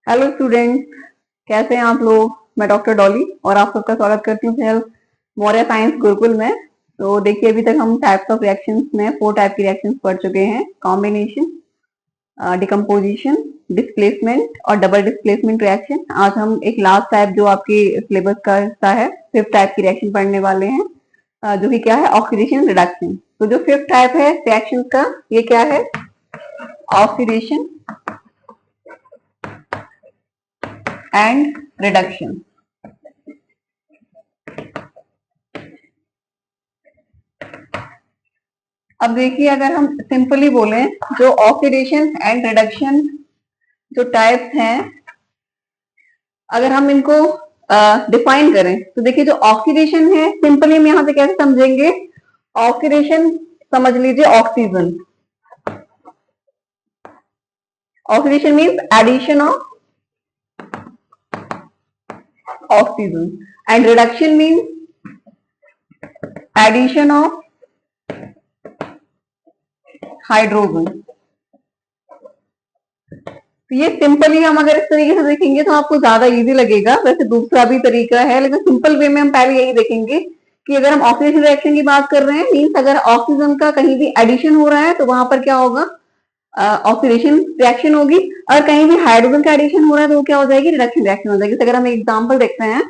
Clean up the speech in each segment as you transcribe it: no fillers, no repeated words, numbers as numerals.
Hello student, कैसे हैं आप लोग। मैं डॉक्टर डॉली और आप सबका स्वागत करती हूँ फिर मौर्य साइंस गुरुकुल में। तो देखिए, अभी तक हम टाइप्स ऑफ रिएक्शंस में 4 टाइप की रिएक्शंस पढ़ चुके हैं। कॉम्बिनेशन, डिकम्पोजिशन, डिस्प्लेसमेंट और डबल डिस्प्लेसमेंट रिएक्शन। आज हम एक लास्ट टाइप जो आपकी सिलेबस का हिस्सा है, 5th टाइप की रिएक्शन पढ़ने वाले हैं, जो कि क्या है, ऑक्सीडेशन रिडक्शन। तो जो 5th टाइप है रिएक्शन का, ये क्या है, ऑक्सीडेशन एंड रिडक्शन। अब देखिए, अगर हम सिंपली बोलें, जो ऑक्सीडेशन एंड रिडक्शन जो टाइप्स हैं, अगर हम इनको डिफाइन करें तो देखिए, जो ऑक्सीडेशन है सिंपली हम यहां से कैसे समझेंगे। ऑक्सीडेशन समझ लीजिए oxygen. Oxidation means addition of oxygen and reduction means addition of hydrogen. तो ये सिंपली हम अगर इस तरीके से देखेंगे तो आपको ज्यादा इजी लगेगा। वैसे दूसरा भी तरीका है, लेकिन सिंपल वे में हम पहले यही देखेंगे कि अगर हम ऑक्सीडेशन रिएक्शन की बात कर रहे हैं, मीन्स अगर ऑक्सीजन का कहीं भी एडिशन हो रहा है तो वहां पर क्या होगा, ऑक्सीडेशन रिएक्शन होगी। और कहीं भी हाइड्रोजन का एडिशन हो रहा है तो वो क्या हो जाएगी, रिडक्शन रिएक्शन हो जाएगी। अगर हम एग्जाम्पल देखते हैं,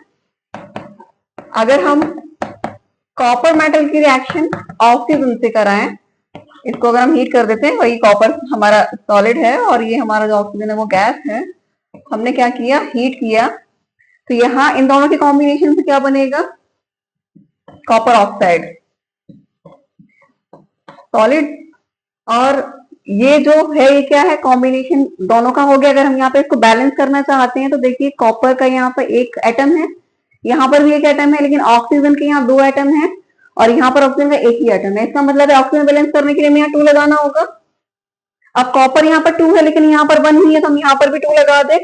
अगर हम कॉपर मेटल की रिएक्शन ऑक्सीजन से कराएं, इसको अगर हम हीट कर देते हैं, वही कॉपर हमारा सॉलिड है और ये हमारा जो ऑक्सीजन है वो गैस है। हमने क्या किया, हीट किया, तो यहाँ इन दोनों के कॉम्बिनेशन से क्या बनेगा, कॉपर ऑक्साइड सॉलिड। और ये जो है, ये क्या है, कॉम्बिनेशन दोनों का हो गया। अगर हम यहाँ पे इसको बैलेंस करना चाहते हैं तो देखिए, कॉपर का यहाँ पर एक एटम है, यहाँ पर भी एक एटम है, लेकिन ऑक्सीजन के यहाँ 2 एटम है और यहाँ पर ऑक्सीजन का एक ही एटम है। इसका मतलब है ऑक्सीजन बैलेंस करने के लिए हमें यहाँ 2 लगाना होगा। अब कॉपर यहाँ पर 2 है लेकिन यहाँ पर 1 ही है, तो हम यहाँ पर भी 2 लगा दे।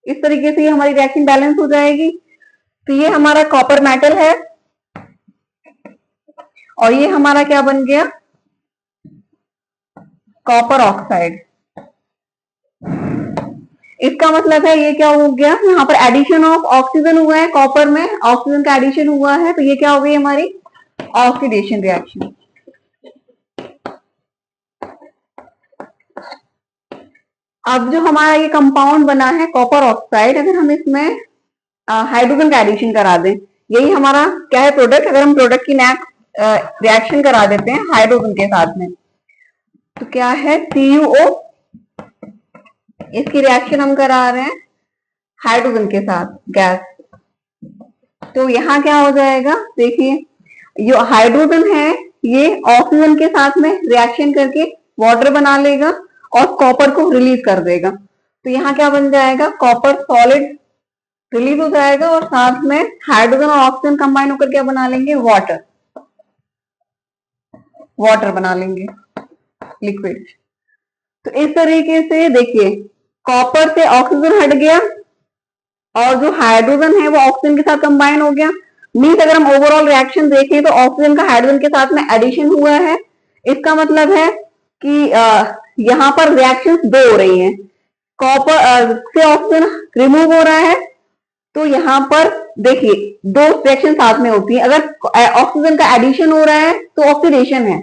इस तरीके से हमारी रिएक्शन बैलेंस हो जाएगी। तो ये हमारा कॉपर मेटल है और ये हमारा क्या बन गया, कॉपर ऑक्साइड। इसका मतलब है ये क्या हो गया, यहाँ पर एडिशन ऑफ ऑक्सीजन हुआ है, कॉपर में ऑक्सीजन का एडिशन हुआ है, तो ये क्या हो गई हमारी ऑक्सीडेशन रिएक्शन। अब जो हमारा ये कंपाउंड बना है कॉपर ऑक्साइड, अगर हम इसमें हाइड्रोजन का एडिशन करा दें, यही हमारा क्या है, प्रोडक्ट। अगर हम प्रोडक्ट की नेक्स्ट रिएक्शन करा देते हैं हाइड्रोजन के साथ में, तो क्या है, CuO। इसकी रिएक्शन हम करा रहे हैं हाइड्रोजन के साथ गैस, तो यहाँ क्या हो जाएगा, देखिए, जो हाइड्रोजन है ये ऑक्सीजन के साथ में रिएक्शन करके वाटर बना लेगा और कॉपर को रिलीज कर देगा। तो यहाँ क्या बन जाएगा, कॉपर सॉलिड रिलीज हो जाएगा और साथ में हाइड्रोजन और ऑक्सीजन कंबाइन होकर क्या बना लेंगे, वाटर। वाटर बना लेंगे, लिक्विड। तो इस तरीके से देखिए, कॉपर से ऑक्सीजन हट गया और जो हाइड्रोजन है वो ऑक्सीजन के साथ कंबाइन हो गया। मीन्स अगर हम ओवरऑल रिएक्शन देखें तो ऑक्सीजन का हाइड्रोजन के साथ में एडिशन हुआ है। इसका मतलब है कि यहाँ पर रिएक्शंस 2 हो रही हैं। कॉपर से ऑक्सीजन रिमूव हो रहा है, तो यहाँ पर देखिए 2 रिएक्शन साथ में होती है। अगर ऑक्सीजन का एडिशन हो रहा है तो ऑक्सीडेशन है,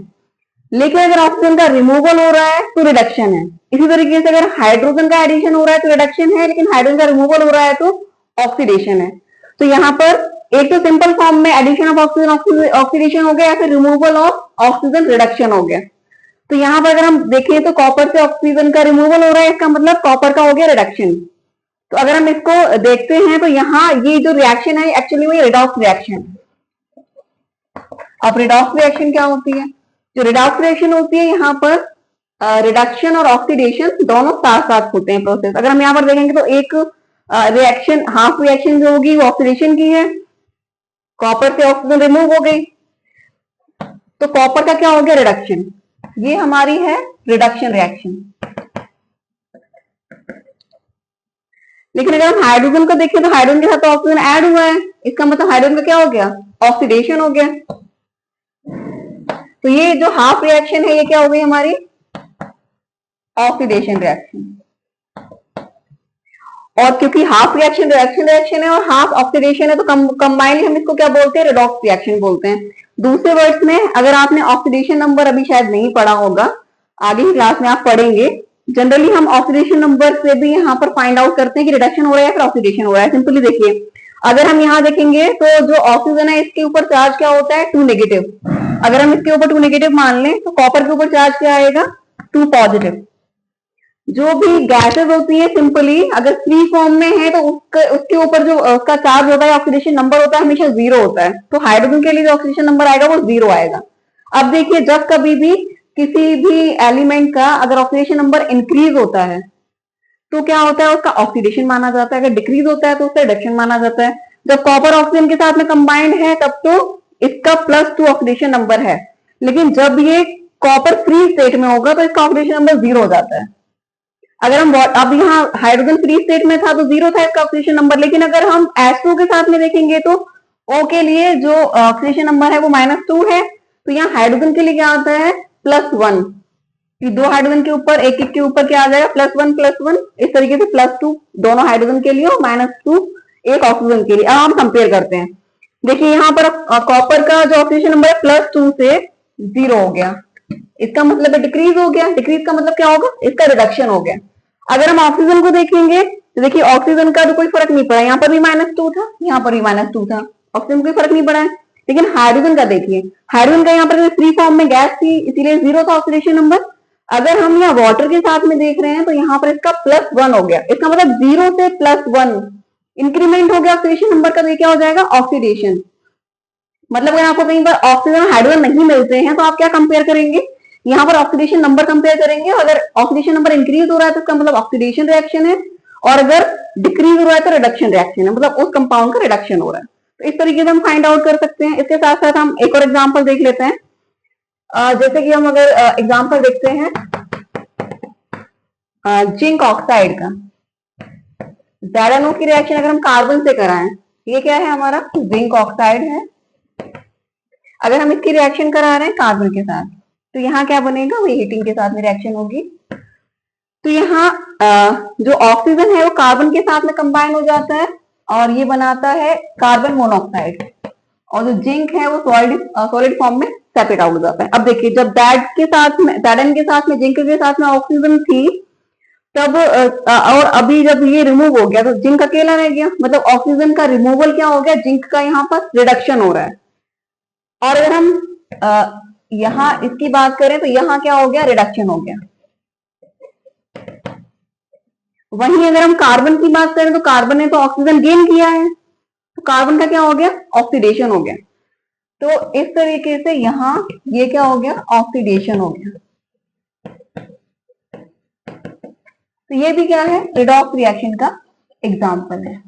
लेकिन अगर ऑक्सीजन का रिमूवल हो रहा है तो रिडक्शन है। इसी तरीके से अगर हाइड्रोजन का एडिशन हो रहा है तो रिडक्शन है, लेकिन हाइड्रोजन का रिमूवल हो रहा है तो ऑक्सीडेशन है। तो यहाँ पर एक तो सिंपल फॉर्म में एडिशन ऑफ ऑक्सीजन ऑक्सीडेशन हो गया, या फिर रिमूवल ऑफ ऑक्सीजन रिडक्शन हो गया। तो यहाँ पर अगर हम देखें तो कॉपर से ऑक्सीजन का रिमूवल हो रहा है, इसका मतलब कॉपर का हो गया रिडक्शन। तो अगर हम इसको देखते हैं तो यहाँ ये जो रिएक्शन है एक्चुअली वो रिडॉक्स रिएक्शन है। अब रिडॉक्स रिएक्शन क्या होती है, जो रिडॉक्स रिएक्शन होती है, यहाँ पर रिडक्शन और ऑक्सीडेशन दोनों साथ साथ होते हैं प्रोसेस। अगर हम यहाँ पर देखेंगे तो एक रिएक्शन, हाफ रिएक्शन जो होगी वो ऑक्सीडेशन की है, कॉपर से ऑक्सीजन रिमूव हो गई, तो कॉपर का क्या हो गया, रिडक्शन। ये हमारी है रिडक्शन रिएक्शन। लेकिन अगर हम हाइड्रोजन को देखें तो हाइड्रोजन के साथ तो ऑक्सीजन ऐड हुआ है, इसका मतलब हाइड्रोजन का क्या हो गया, ऑक्सीडेशन हो गया। तो ये जो हाफ रिएक्शन है ये क्या हो गई हमारी ऑक्सीडेशन रिएक्शन। और क्योंकि हाफ रिएक्शन रिएक्शन रिएक्शन है और हाफ ऑक्सीडेशन है, तो कंबाइनली हम इसको क्या बोलते हैं, रेडॉक्स रिएक्शन बोलते हैं। दूसरे वर्ड्स में, अगर आपने ऑक्सीडेशन नंबर अभी शायद नहीं पढ़ा होगा, आगे की क्लास में आप पढ़ेंगे, जनरली हम ऑक्सीडेशन नंबर से भी यहाँ पर फाइंड आउट करते हैं कि रिडक्शन हो रहा है या फिर ऑक्सीडेशन हो रहा है। सिंपली देखिए, अगर हम यहाँ देखेंगे तो जो ऑक्सीजन है इसके ऊपर चार्ज क्या होता है, 2 नेगेटिव। अगर हम इसके ऊपर 2 नेगेटिव मान लें तो कॉपर के ऊपर चार्ज क्या आएगा, 2 पॉजिटिव। जो भी गैसेस होती है सिंपली अगर फ्री फॉर्म में है तो उसके ऊपर जो उसका चार्ज होता है, ऑक्सीडेशन नंबर होता है, हमेशा 0 होता है। तो हाइड्रोजन के लिए जो ऑक्सीडेशन नंबर आएगा वो 0 आएगा। अब देखिए, जब कभी भी किसी भी एलिमेंट का अगर ऑक्सीडेशन नंबर इंक्रीज होता है तो क्या होता है, उसका ऑक्सीडेशन माना जाता है। अगर डिक्रीज होता है तो उसका रिडक्शन माना जाता है। जब कॉपर ऑक्सीजन के साथ में कंबाइंड है तब तो इसका +2 ऑक्सीडेशन नंबर है, लेकिन जब ये कॉपर फ्री स्टेट में होगा तो इसका ऑक्सीडेशन नंबर 0 हो जाता है। अगर हम अब यहाँ हाइड्रोजन फ्री स्टेट में था तो 0 था इसका ऑक्सीडेशन नंबर, लेकिन अगर हम H2 के साथ में देखेंगे तो O के लिए जो ऑक्सीडेशन नंबर है वो -2 है। तो यहाँ हाइड्रोजन के लिए क्या आता है, +1। दो हाइड्रोजन के ऊपर एक एक के ऊपर क्या आ जाएगा, +1 +1, इस तरीके से +2 दोनों हाइड्रोजन के लिए और -2 एक ऑक्सीजन के लिए। अब हम कंपेयर करते हैं। देखिए यहाँ पर कॉपर का जो ऑक्सीडेशन नंबर है +2 से 0 हो गया, इसका मतलब है डिक्रीज हो गया। डिक्रीज का मतलब क्या होगा, इसका रिडक्शन हो गया। अगर हम ऑक्सीजन को देखेंगे तो देखिए ऑक्सीजन का तो कोई फर्क नहीं पड़ा, यहाँ पर भी -2 था, यहाँ पर भी -2 था, ऑक्सीजन कोई फर्क नहीं पड़ा है। लेकिन हाइड्रोजन का देखिए, हाइड्रोजन का यहाँ पर फ्री फॉर्म में गैस थी इसीलिए 0 था ऑक्सीडेशन नंबर। अगर हम यहाँ वाटर के साथ में देख रहे हैं तो यहाँ पर इसका +1 हो गया। इसका मतलब 0 से +1 इंक्रीमेंट हो गया ऑक्सीडेशन नंबर का, क्या हो जाएगा, ऑक्सीडेशन। मतलब अगर आपको कहीं पर ऑक्सीजन हाइड्रोजन नहीं मिलते हैं तो आप क्या कंपेयर करेंगे, यहाँ पर ऑक्सीडेशन नंबर कंपेयर करेंगे। अगर ऑक्सीडेशन नंबर इंक्रीज हो रहा है तो इसका मतलब ऑक्सीडेशन रिएक्शन है, और अगर डिक्रीज हो रहा है तो रिडक्शन रिएक्शन है, मतलब उस कंपाउंड का रिडक्शन हो रहा है। तो इस तरीके से हम फाइंड आउट कर सकते हैं। इसके साथ साथ हम एक और एग्जाम्पल देख लेते हैं। जैसे कि हम अगर एग्जाम्पल देखते हैं जिंक ऑक्साइड का, ZnO की रिएक्शन अगर हम कार्बन से कराएं, ये क्या है हमारा, जिंक ऑक्साइड है। अगर हम इसकी रिएक्शन करा रहे हैं कार्बन के साथ तो यहाँ क्या बनेगा, वही हीटिंग के साथ में रिएक्शन होगी। तो यहाँ जो ऑक्सीजन है वो कार्बन के साथ में कंबाइन हो जाता है और ये बनाता है कार्बन मोनोऑक्साइड, और जो जिंक है वो सॉलिड फॉर्म में सेपरेट आउट हो जाता है। अब देखिए, जब Zn के साथ में जिंक के साथ में ऑक्सीजन थी तब और अभी जब ये रिमूव हो गया तो जिंक अकेला रह गया, मतलब ऑक्सीजन का रिमूवल क्या हो गया, जिंक का यहाँ पर रिडक्शन हो रहा है। और अगर हम यहाँ इसकी बात करें तो यहाँ क्या हो गया, रिडक्शन हो गया। वहीं अगर हम कार्बन की बात करें तो कार्बन ने तो ऑक्सीजन गेन किया है, तो कार्बन का क्या हो गया, ऑक्सीडेशन हो गया। तो इस तरीके से यहाँ ये क्या हो गया, ऑक्सीडेशन हो गया। तो ये भी क्या है, रिडॉक्स रिएक्शन का एग्जाम्पल है।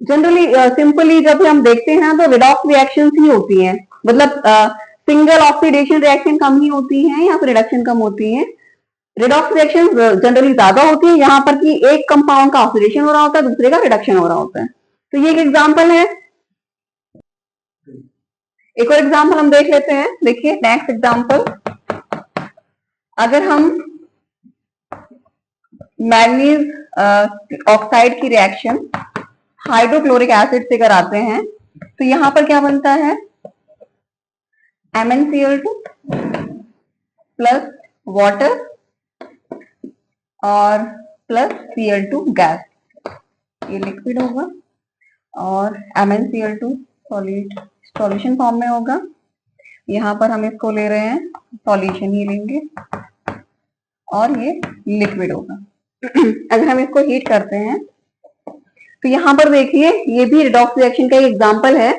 जनरली सिंपली जब हम देखते हैं तो रिडॉक्स रिएक्शंस ही होती हैं, मतलब सिंगल ऑक्सीडेशन रिएक्शन कम ही होती है या फिर रिडक्शन कम होती है। रिडॉक्स रिएक्शन जनरली ज्यादा होती है, यहाँ पर कि एक कंपाउंड का ऑक्सीडेशन हो रहा होता है, दूसरे का रिडक्शन हो रहा होता है। तो ये एक एग्जाम्पल है। एक और एग्जाम्पल हम देख लेते हैं। देखिए नेक्स्ट एग्जाम्पल, अगर हम मैंगनीज ऑक्साइड की रिएक्शन हाइड्रोक्लोरिक एसिड से कराते हैं तो यहाँ पर क्या बनता है, MnCl2 प्लस वाटर और प्लस Cl2 गैस, ये लिक्विड होगा, और MnCl2 सॉल्यूशन फॉर्म में होगा। यहाँ पर हम इसको ले रहे हैं, सॉल्यूशन ही लेंगे, और ये लिक्विड होगा। अगर हम इसको हीट करते हैं तो यहाँ पर देखिए, ये भी रिडॉक्स रिएक्शन का एक एग्जाम्पल है।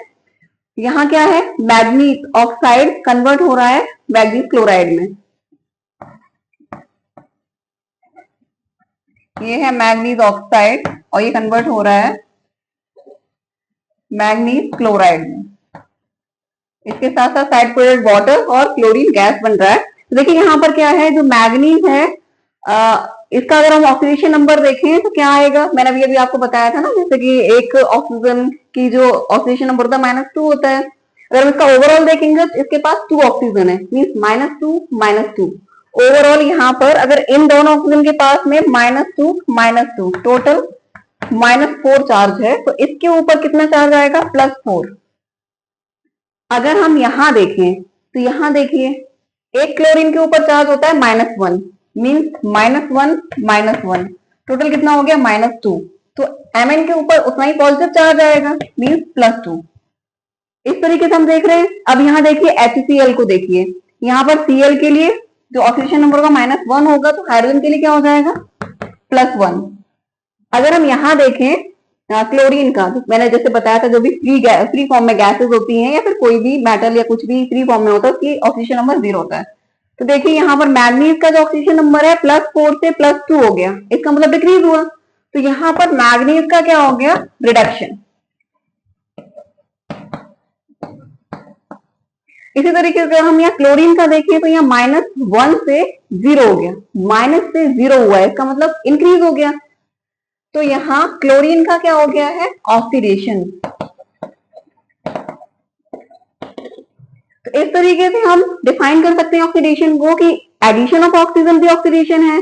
यहाँ क्या है, मैग्नीज ऑक्साइड कन्वर्ट हो रहा है मैग्नीज क्लोराइड में। ये है मैग्नीज ऑक्साइड और ये कन्वर्ट हो रहा है मैग्नीज क्लोराइड में। इसके साथ साथ साइड प्रोडक्ट वाटर और क्लोरीन गैस बन रहा है। तो देखिए यहाँ पर क्या है, जो मैग्नीज है इसका अगर हम ऑक्सीडेशन नंबर देखें तो क्या आएगा, मैंने अभी आपको बताया था ना, जैसे कि एक ऑक्सीजन की जो ऑक्सीडेशन नंबर होता है -2 होता है। अगर हम इसका ओवरऑल देखेंगे तो इसके पास 2 ऑक्सीजन है, मीन्स -2 -2, ओवरऑल यहाँ पर अगर इन दोनों ऑक्सीजन के पास में -2 टोटल -4 चार्ज है, तो इसके ऊपर कितना चार्ज आएगा, +4। अगर हम यहां देखें तो यहां देखिए एक क्लोरीन के ऊपर चार्ज होता है -1, मीन्स -1 टोटल कितना हो गया, -2। तो Mn के ऊपर उतना ही पॉजिटिव चार्ज आएगा, मीन्स +2। इस तरीके से हम देख रहे हैं। अब यहाँ देखिए HCl को देखिए, यहाँ पर Cl के लिए जो ऑक्सीडेशन नंबर का -1 होगा, तो हाइड्रोजन के लिए क्या हो जाएगा, +1। अगर हम यहाँ देखें क्लोरीन का, तो मैंने जैसे बताया था जो भी फ्री फॉर्म में गैसेस होती हैं या फिर कोई भी मेटल या कुछ भी फ्री फॉर्म में होता है, उसकी ऑक्सीडेशन नंबर 0 होता है। तो देखिए यहाँ पर मैग्नीज का जो ऑक्सीडेशन नंबर है +4 से +2 हो गया, इसका मतलब डिक्रीज हुआ। तो यहाँ पर मैग्नीज का क्या हो गया, रिडक्शन। इसी तरीके से हम यहाँ क्लोरीन का देखें तो यहाँ -1 से 0 हो गया, माइनस से 0 हुआ है, इसका मतलब इंक्रीज हो गया। तो यहाँ क्लोरीन का क्या हो गया है, ऑक्सीडेशन। तो इस तरीके से हम डिफाइन कर सकते हैं ऑक्सीडेशन को कि एडिशन ऑफ ऑक्सीजन भी ऑक्सीडेशन है,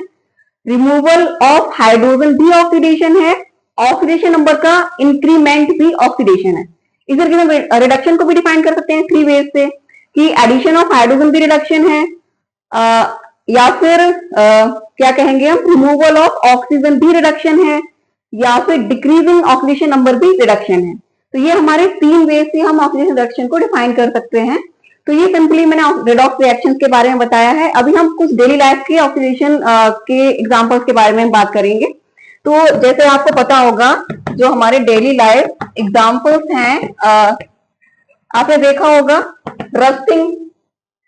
रिमूवल ऑफ हाइड्रोजन भी ऑक्सीडेशन है, ऑक्सीडेशन नंबर का इंक्रीमेंट भी ऑक्सीडेशन है। इस तरीके से रिडक्शन को भी डिफाइन कर सकते हैं 3 वेज से कि एडिशन ऑफ हाइड्रोजन भी रिडक्शन है, या फिर क्या कहेंगे हम, रिमूवल ऑफ ऑक्सीजन भी रिडक्शन है, या फिर डिक्रीजिंग ऑक्सीडेशन नंबर भी रिडक्शन है। तो ये हमारे 3 वे से हम ऑक्सीडेशन रिडक्शन को डिफाइन कर सकते हैं। तो ये सिंपली मैंने रेडॉक्स रिएक्शंस के बारे में बताया है। अभी हम कुछ डेली लाइफ के ऑक्सीडेशन के एग्जांपल्स के बारे में बात करेंगे। तो जैसे आपको पता होगा जो हमारे डेली लाइफ एग्जांपल्स हैं, आपने देखा होगा रस्टिंग,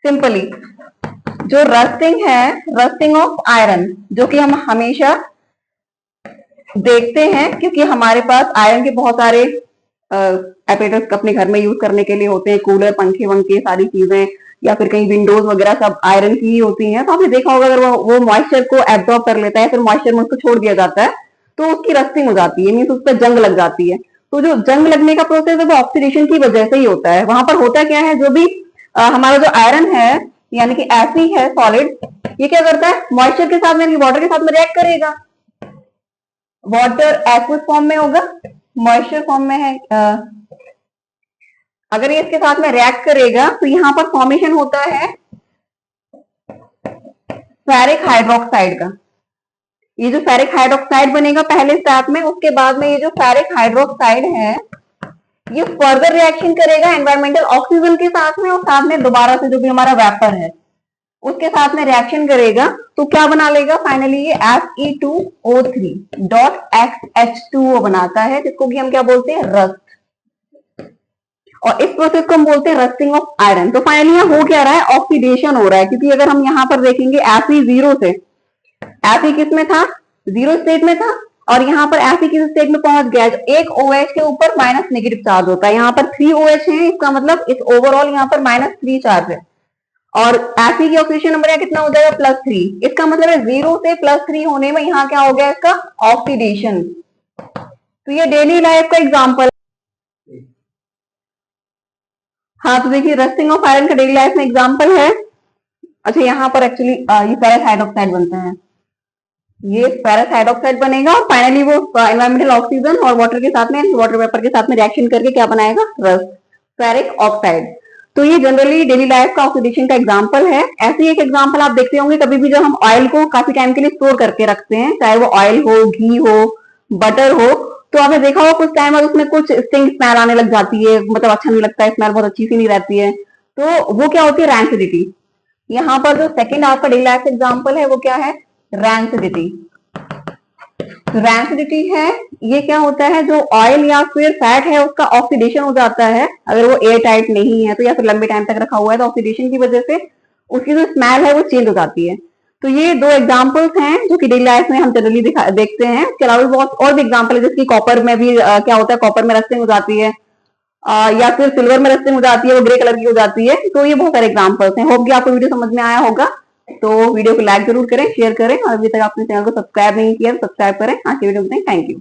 सिंपली जो रस्टिंग है, रस्टिंग ऑफ आयरन, जो कि हम हमेशा देखते हैं क्योंकि हमारे पास आयरन के बहुत सारे एपरेटस अपने घर में यूज करने के लिए होते हैं, कूलर, पंखे वंखे सारी चीजें, या फिर कहीं विंडोज वगैरह सब आयरन की ही होती हैं। तो आपने देखा होगा अगर वो मॉइस्चर को एब्जॉर्ब कर लेता है, फिर मॉइस्चर में उसको छोड़ दिया जाता है तो उसकी रस्टिंग हो जाती है, मीन्स उस पर जंग लग जाती है। तो जो जंग लगने का प्रोसेस है वो ऑक्सीडेशन की वजह से ही होता है। वहां पर होता क्या है, जो भी हमारा जो आयरन है यानी कि Fe है सॉलिड, ये क्या करता है, मॉइस्चर के साथ में, वाटर के साथ में रिएक्ट करेगा। वाटर एक्वस फॉर्म में होगा, मॉइस्चर फॉर्म में है। अगर ये इसके साथ में रिएक्ट करेगा तो यहाँ पर फॉर्मेशन होता है फेरिक हाइड्रोक्साइड का। ये जो फेरिक हाइड्रोक्साइड बनेगा पहले स्टेप में, उसके बाद में ये जो फेरिक हाइड्रोक्साइड है ये फर्दर रिएक्शन करेगा एनवायरमेंटल ऑक्सीजन के साथ में, और साथ में दोबारा से जो भी हमारा वेपर है उसके साथ में रिएक्शन करेगा। तो क्या बना लेगा फाइनली, ये Fe2O3.XH2O बनाता है, जिसको कि हम क्या बोलते हैं, रस्ट। और इस प्रोसेस को हम बोलते हैं रस्टिंग ऑफ आयरन। तो फाइनली यहाँ हो क्या रहा है, ऑक्सीडेशन हो रहा है। क्योंकि अगर हम यहाँ पर देखेंगे Fe 0 से, Fe किस में था, 0 स्टेट में था, और यहाँ पर Fe किस स्टेट में पहुंच गया, एक OH के ऊपर माइनस नेगेटिव चार्ज होता है। यहाँ पर 3 OH है, इसका मतलब इस ओवरऑल यहाँ पर -3 चार्ज है, और Fe की ऑक्सीडेशन नंबर कितना हो जाएगा, +3। इसका मतलब है 0 से +3 होने में यहाँ क्या हो गया, इसका ऑक्सीडेशन। तो ये डेली लाइफ का एग्जाम्पल। हाँ, तो देखिए रस्टिंग ऑफ आयरन का डेली लाइफ में एग्जाम्पल है। अच्छा, यहाँ पर एक्चुअली ये फेरस हाइड्रोक्साइड बनता है, ये फेरस हाइड्रोक्साइड बनेगा, और फाइनली वो एनवायरमेंटल ऑक्सीजन और वाटर के साथ में, वाटर वेपर के साथ में रिएक्शन करके क्या बनाएगा, रस्ट, फेरिक ऑक्साइड। तो ये जनरली डेली लाइफ का ऑक्सीडेशन का एग्जांपल है। ऐसे ही एक एग्जांपल आप देखते होंगे कभी भी जब हम ऑयल को काफी टाइम के लिए स्टोर करके रखते हैं, चाहे वो ऑयल हो, घी हो, बटर हो, तो आपने देखा होगा कुछ टाइम बाद उसमें कुछ स्टिंग स्मेल आने लग जाती है, मतलब अच्छा नहीं लगता है, स्मेल बहुत अच्छी सी नहीं रहती है। तो वो क्या होती है, रैंसिडिटी। यहाँ पर जो सेकेंड आपका डेली लाइफ एग्जाम्पल है वो क्या है, रैंसिडिटी। रैंसिडिटी है, ये क्या होता है, जो ऑयल या फिर फैट है उसका ऑक्सीडेशन हो जाता है अगर वो एयर टाइट नहीं है तो, या फिर लंबे टाइम तक रखा हुआ है तो ऑक्सीडेशन की वजह से उसकी जो स्मेल है वो चेंज हो जाती है। तो ये 2 एग्जांपल्स हैं जो कि डेली लाइफ में हम जनरली देखते हैं। इसके अलावा बहुत और भी एग्जांपल है, जैसे कॉपर में भी क्या होता है, कॉपर में रस्टिंग हो जाती है, या फिर सिल्वर में रस्टिंग हो जाती है, वो ग्रे कलर की हो जाती है। तो ये बहुत सारे एग्जाम्पल्स हैं। होप कि आपको वीडियो समझ में आया होगा। तो वीडियो को लाइक जरूर करें, शेयर करें, और अभी तक आपने चैनल को सब्सक्राइब नहीं किया तो सब्सक्राइब करें। आज की वीडियो में थैंक यू।